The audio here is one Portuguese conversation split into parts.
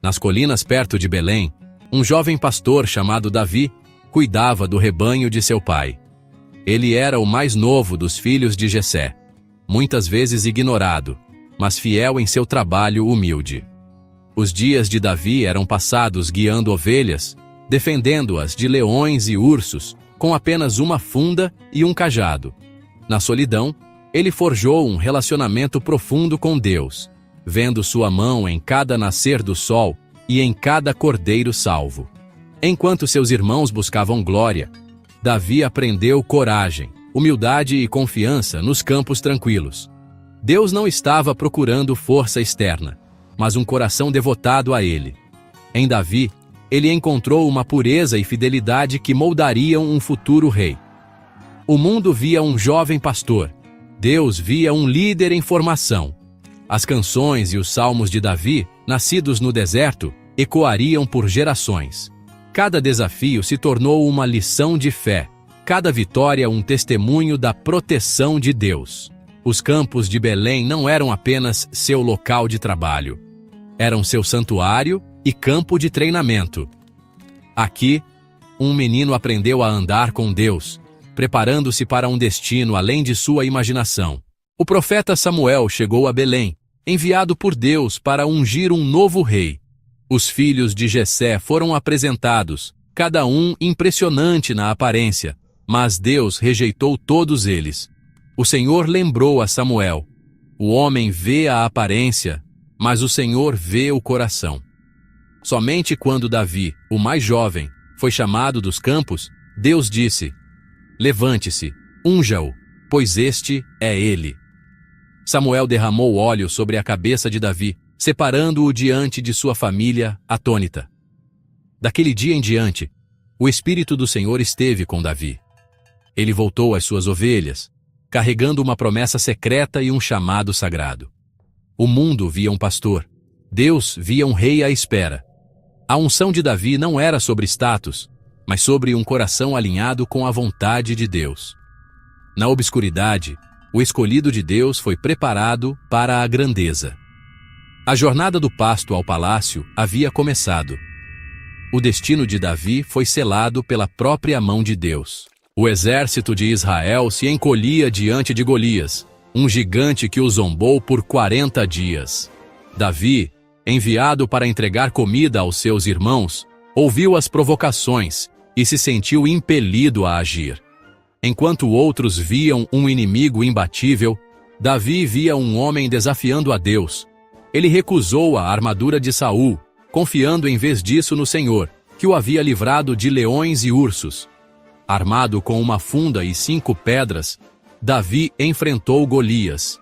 Nas colinas perto de Belém, um jovem pastor chamado Davi cuidava do rebanho de seu pai. Ele era o mais novo dos filhos de Jessé, muitas vezes ignorado, mas fiel em seu trabalho humilde. Os dias de Davi eram passados guiando ovelhas, defendendo-as de leões e ursos, com apenas uma funda e um cajado. Na solidão, ele forjou um relacionamento profundo com Deus, vendo sua mão em cada nascer do sol e em cada cordeiro salvo. Enquanto seus irmãos buscavam glória, Davi aprendeu coragem, humildade e confiança nos campos tranquilos. Deus não estava procurando força externa, mas um coração devotado a ele. Em Davi, ele encontrou uma pureza e fidelidade que moldariam um futuro rei. O mundo via um jovem pastor. Deus via um líder em formação. As canções e os salmos de Davi, nascidos no deserto, ecoariam por gerações. Cada desafio se tornou uma lição de fé, cada vitória um testemunho da proteção de Deus. Os campos de Belém não eram apenas seu local de trabalho. Eram seu santuário e campo de treinamento. Aqui, um menino aprendeu a andar com Deus, preparando-se para um destino além de sua imaginação. O profeta Samuel chegou a Belém, enviado por Deus para ungir um novo rei. Os filhos de Jessé foram apresentados, cada um impressionante na aparência, mas Deus rejeitou todos eles. O Senhor lembrou a Samuel: o homem vê a aparência, mas o Senhor vê o coração. Somente quando Davi, o mais jovem, foi chamado dos campos, Deus disse: levante-se, unja-o, pois este é ele. Samuel derramou óleo sobre a cabeça de Davi, separando-o diante de sua família, atônita. Daquele dia em diante, o Espírito do Senhor esteve com Davi. Ele voltou às suas ovelhas, carregando uma promessa secreta e um chamado sagrado. O mundo via um pastor, Deus via um rei à espera. A unção de Davi não era sobre status, mas sobre um coração alinhado com a vontade de Deus. Na obscuridade, o escolhido de Deus foi preparado para a grandeza. A jornada do pasto ao palácio havia começado. O destino de Davi foi selado pela própria mão de Deus. O exército de Israel se encolhia diante de Golias, um gigante que o zombou por 40 dias. Davi, enviado para entregar comida aos seus irmãos, ouviu as provocações e se sentiu impelido a agir. Enquanto outros viam um inimigo imbatível, Davi via um homem desafiando a Deus. Ele recusou a armadura de Saul, confiando em vez disso no Senhor, que o havia livrado de leões e ursos. Armado com uma funda e 5 pedras, Davi enfrentou Golias.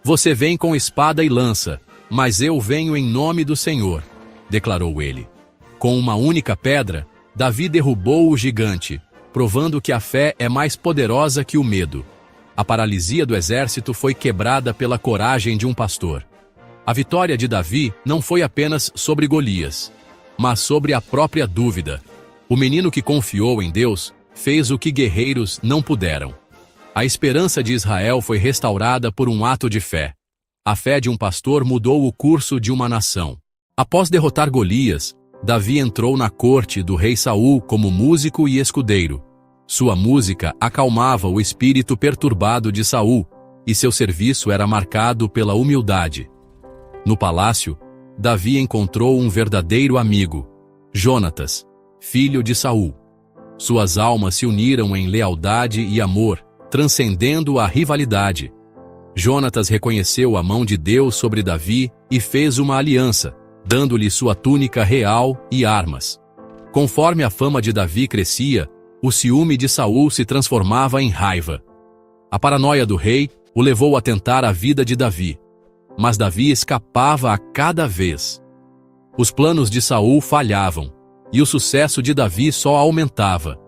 Você vem com espada e lança, mas eu venho em nome do Senhor, declarou ele. Com uma única pedra, Davi derrubou o gigante, provando que a fé é mais poderosa que o medo. A paralisia do exército foi quebrada pela coragem de um pastor. A vitória de Davi não foi apenas sobre Golias, mas sobre a própria dúvida. O menino que confiou em Deus fez o que guerreiros não puderam. A esperança de Israel foi restaurada por um ato de fé. A fé de um pastor mudou o curso de uma nação. Após derrotar Golias, Davi entrou na corte do rei Saul como músico e escudeiro. Sua música acalmava o espírito perturbado de Saul, e seu serviço era marcado pela humildade. No palácio, Davi encontrou um verdadeiro amigo, Jonatas, filho de Saul. Suas almas se uniram em lealdade e amor, transcendendo a rivalidade. Jonatas reconheceu a mão de Deus sobre Davi e fez uma aliança, dando-lhe sua túnica real e armas. Conforme a fama de Davi crescia, o ciúme de Saul se transformava em raiva. A paranoia do rei o levou a tentar a vida de Davi. Mas Davi escapava a cada vez. Os planos de Saul falhavam, e o sucesso de Davi só aumentava.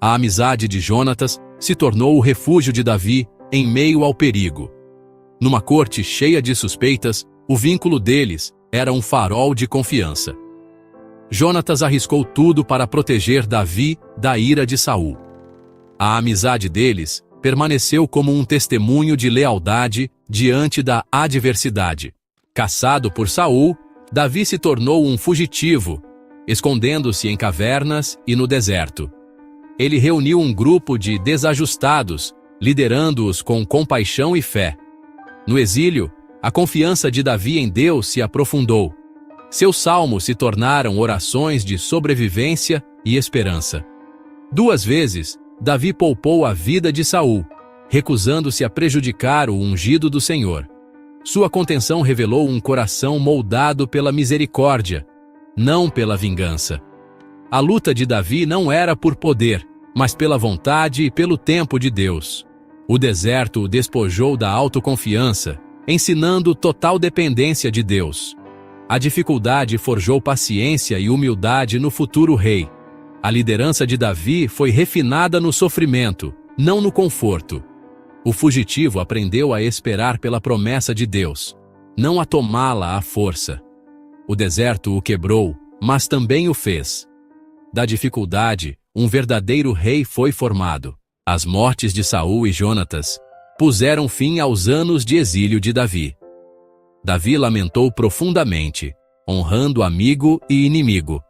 A amizade de Jonatas se tornou o refúgio de Davi em meio ao perigo. Numa corte cheia de suspeitas, o vínculo deles era um farol de confiança. Jonatas arriscou tudo para proteger Davi da ira de Saul. A amizade deles permaneceu como um testemunho de lealdade diante da adversidade. Caçado por Saul, Davi se tornou um fugitivo, escondendo-se em cavernas e no deserto. Ele reuniu um grupo de desajustados, liderando-os com compaixão e fé. No exílio, a confiança de Davi em Deus se aprofundou. Seus salmos se tornaram orações de sobrevivência e esperança. 2 vezes, Davi poupou a vida de Saul, recusando-se a prejudicar o ungido do Senhor. Sua contenção revelou um coração moldado pela misericórdia, não pela vingança. A luta de Davi não era por poder, mas pela vontade e pelo tempo de Deus. O deserto o despojou da autoconfiança, ensinando total dependência de Deus. A dificuldade forjou paciência e humildade no futuro rei. A liderança de Davi foi refinada no sofrimento, não no conforto. O fugitivo aprendeu a esperar pela promessa de Deus, não a tomá-la à força. O deserto o quebrou, mas também o fez. Da dificuldade, um verdadeiro rei foi formado. As mortes de Saul e Jonatas puseram fim aos anos de exílio de Davi. Davi lamentou profundamente, honrando amigo e inimigo.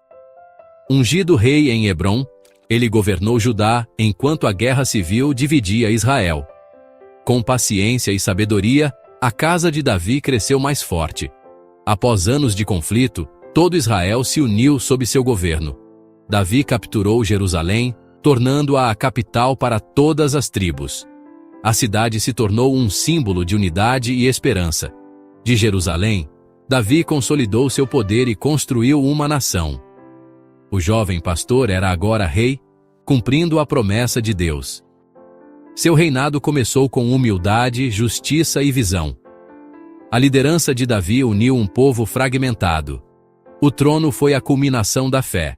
Ungido rei em Hebrom, ele governou Judá enquanto a guerra civil dividia Israel. Com paciência e sabedoria, a casa de Davi cresceu mais forte. Após anos de conflito, todo Israel se uniu sob seu governo. Davi capturou Jerusalém, tornando-a a capital para todas as tribos. A cidade se tornou um símbolo de unidade e esperança. De Jerusalém, Davi consolidou seu poder e construiu uma nação. O jovem pastor era agora rei, cumprindo a promessa de Deus. Seu reinado começou com humildade, justiça e visão. A liderança de Davi uniu um povo fragmentado. O trono foi a culminação da fé,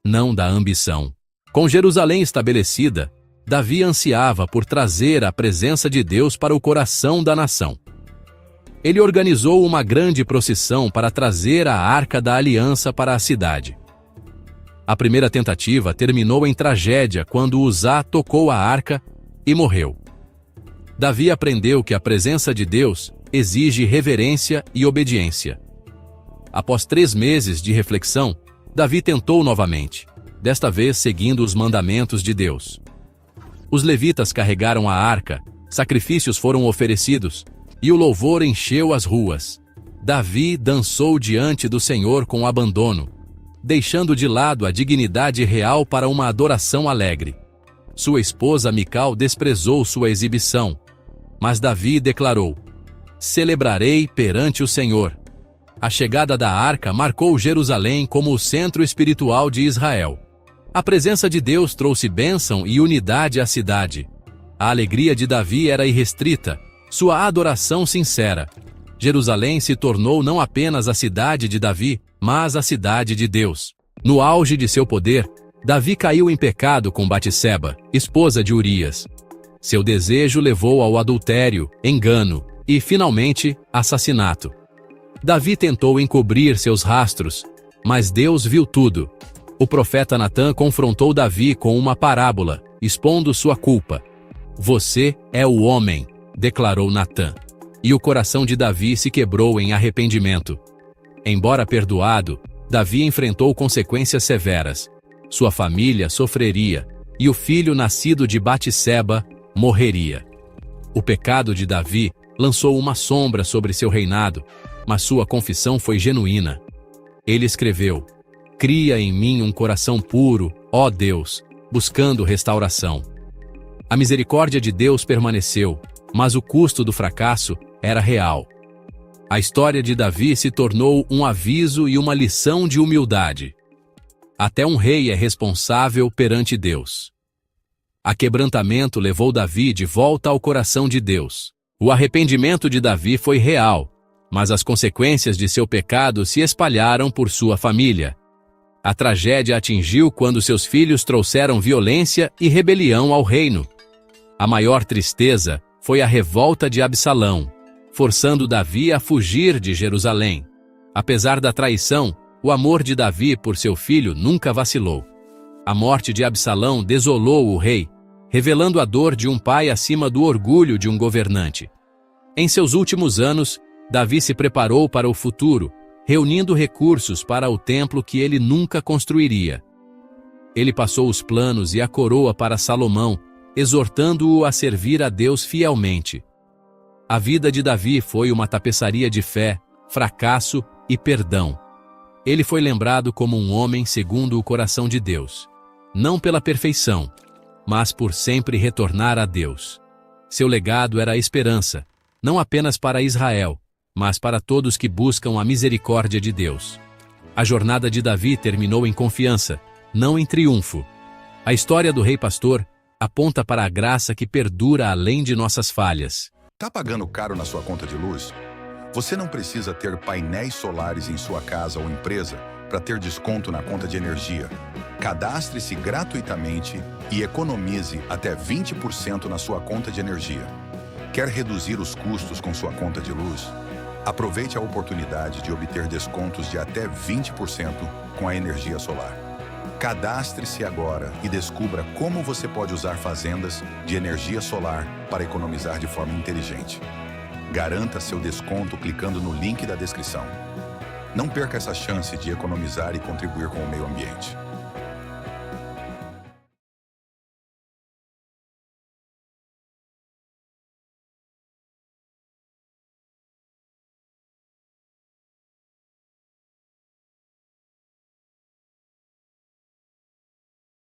não da ambição. Com Jerusalém estabelecida, Davi ansiava por trazer a presença de Deus para o coração da nação. Ele organizou uma grande procissão para trazer a Arca da Aliança para a cidade. A primeira tentativa terminou em tragédia quando Uzá tocou a arca e morreu. Davi aprendeu que a presença de Deus exige reverência e obediência. Após 3 meses de reflexão, Davi tentou novamente, desta vez seguindo os mandamentos de Deus. Os levitas carregaram a arca, sacrifícios foram oferecidos, e o louvor encheu as ruas. Davi dançou diante do Senhor com abandono, deixando de lado a dignidade real para uma adoração alegre. Sua esposa Mical desprezou sua exibição, mas Davi declarou: "Celebrarei perante o Senhor." A chegada da arca marcou Jerusalém como o centro espiritual de Israel. A presença de Deus trouxe bênção e unidade à cidade. A alegria de Davi era irrestrita, sua adoração sincera. Jerusalém se tornou não apenas a cidade de Davi, mas a cidade de Deus. No auge de seu poder, Davi caiu em pecado com Batseba, esposa de Urias. Seu desejo levou ao adultério, engano e, finalmente, assassinato. Davi tentou encobrir seus rastros, mas Deus viu tudo. O profeta Natã confrontou Davi com uma parábola, expondo sua culpa. "Você é o homem", declarou Natã. E o coração de Davi se quebrou em arrependimento. Embora perdoado, Davi enfrentou consequências severas. Sua família sofreria, e o filho nascido de Batseba morreria. O pecado de Davi lançou uma sombra sobre seu reinado, mas sua confissão foi genuína. Ele escreveu: "Cria em mim um coração puro, ó Deus", buscando restauração. A misericórdia de Deus permaneceu, mas o custo do fracasso era real. A história de Davi se tornou um aviso e uma lição de humildade. Até um rei é responsável perante Deus. A quebrantamento levou Davi de volta ao coração de Deus. O arrependimento de Davi foi real, mas as consequências de seu pecado se espalharam por sua família. A tragédia atingiu quando seus filhos trouxeram violência e rebelião ao reino. A maior tristeza foi a revolta de Absalão, forçando Davi a fugir de Jerusalém. Apesar da traição, o amor de Davi por seu filho nunca vacilou. A morte de Absalão desolou o rei, revelando a dor de um pai acima do orgulho de um governante. Em seus últimos anos, Davi se preparou para o futuro, reunindo recursos para o templo que ele nunca construiria. Ele passou os planos e a coroa para Salomão, exortando-o a servir a Deus fielmente. A vida de Davi foi uma tapeçaria de fé, fracasso e perdão. Ele foi lembrado como um homem segundo o coração de Deus, não pela perfeição, mas por sempre retornar a Deus. Seu legado era a esperança, não apenas para Israel, mas para todos que buscam a misericórdia de Deus. A jornada de Davi terminou em confiança, não em triunfo. A história do rei pastor aponta para a graça que perdura além de nossas falhas. Tá pagando caro na sua conta de luz? Você não precisa ter painéis solares em sua casa ou empresa para ter desconto na conta de energia. Cadastre-se gratuitamente e economize até 20% na sua conta de energia. Quer reduzir os custos com sua conta de luz? Aproveite a oportunidade de obter descontos de até 20% com a energia solar. Cadastre-se agora e descubra como você pode usar fazendas de energia solar para economizar de forma inteligente. Garanta seu desconto clicando no link da descrição. Não perca essa chance de economizar e contribuir com o meio ambiente.